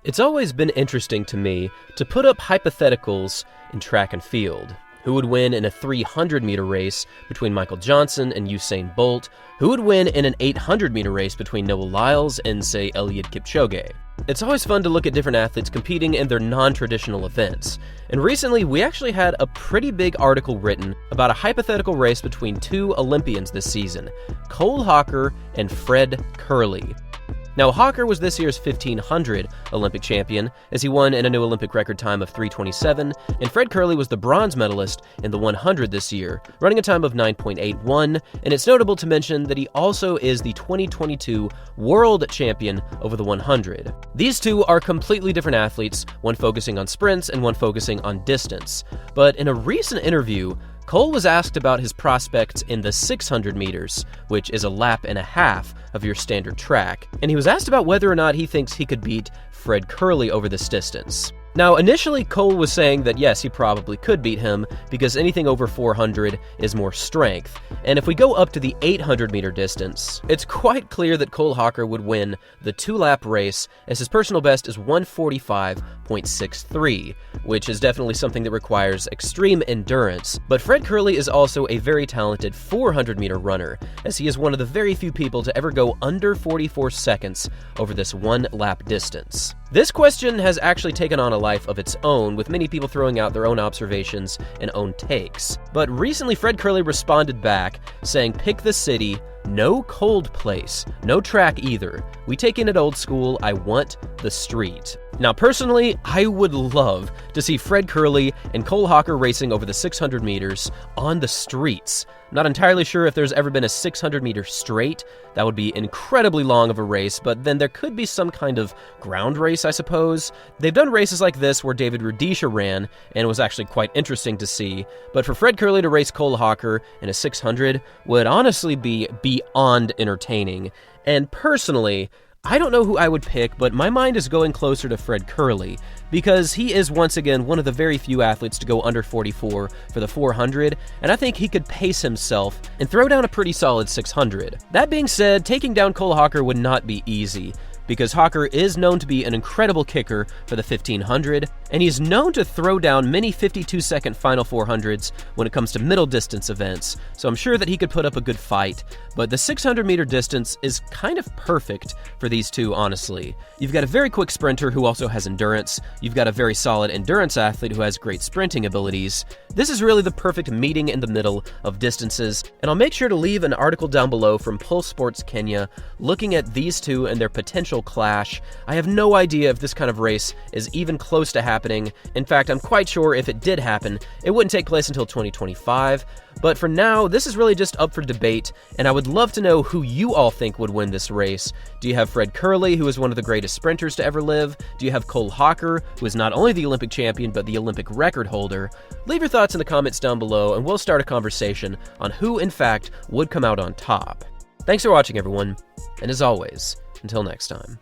It's always been interesting to me to put up hypotheticals in track and field. Who would win in a 300-meter race between Michael Johnson and Usain Bolt? Who would win in an 800-meter race between Noah Lyles and, say, Eliud Kipchoge? It's always fun to look at different athletes competing in their non-traditional events. And recently, we actually had a pretty big article written about a hypothetical race between two Olympians this season, Cole Hocker and Fred Kerley. Now, Hocker was this year's 1500 Olympic champion, as he won in a new Olympic record time of 3:27, and Fred Kerley was the bronze medalist in the 100 this year, running a time of 9.81, and it's notable to mention that he also is the 2022 world champion over the 100. These two are completely different athletes, one focusing on sprints and one focusing on distance. But in a recent interview, Cole was asked about his prospects in the 600 meters, which is a lap and a half of your standard track, and he was asked about whether or not he thinks he could beat Fred Kerley over this distance. Now, initially, Cole was saying that yes, he probably could beat him because anything over 400 is more strength. And if we go up to the 800-meter distance, it's quite clear that Cole Hocker would win the two-lap race, as his personal best is 1:45.63, which is definitely something that requires extreme endurance. But Fred Kerley is also a very talented 400-meter runner, as he is one of the very few people to ever go under 44 seconds over this one-lap distance. This question has actually taken on a life of its own, with many people throwing out their own observations and own takes. But recently, Fred Kerley responded back, saying, "Pick the city, no cold place, no track either. We take it old school, I want the street." Now, personally, I would love to see Fred Kerley and Cole Hocker racing over the 600 meters on the streets. Not entirely sure if there's ever been a 600-meter straight. That would be incredibly long of a race, but then there could be some kind of ground race, I suppose. They've done races like this where David Rudisha ran, and it was actually quite interesting to see. But for Fred Kerley to race Cole Hocker in a 600 would honestly be beyond entertaining. And personally, I don't know who I would pick, but my mind is going closer to Fred Kerley, because he is once again one of the very few athletes to go under 44 for the 400, and I think he could pace himself and throw down a pretty solid 600. That being said, taking down Cole Hocker would not be easy, because Hocker is known to be an incredible kicker for the 1500, and he's known to throw down many 52-second final 400s when it comes to middle distance events, so I'm sure that he could put up a good fight. But the 600-meter distance is kind of perfect for these two, honestly. You've got a very quick sprinter who also has endurance, you've got a very solid endurance athlete who has great sprinting abilities. This is really the perfect meeting in the middle of distances, and I'll make sure to leave an article down below from Pulse Sports Kenya looking at these two and their potential clash. I have no idea if this kind of race is even close to happening. In fact, I'm quite sure if it did happen, it wouldn't take place until 2025. But for now, this is really just up for debate, and I would love to know who you all think would win this race. Do you have Fred Kerley, who is one of the greatest sprinters to ever live? Do you have Cole Hocker, who is not only the Olympic champion, but the Olympic record holder? Leave your thoughts in the comments down below, and we'll start a conversation on who, in fact, would come out on top. Thanks for watching, everyone, and as always, until next time.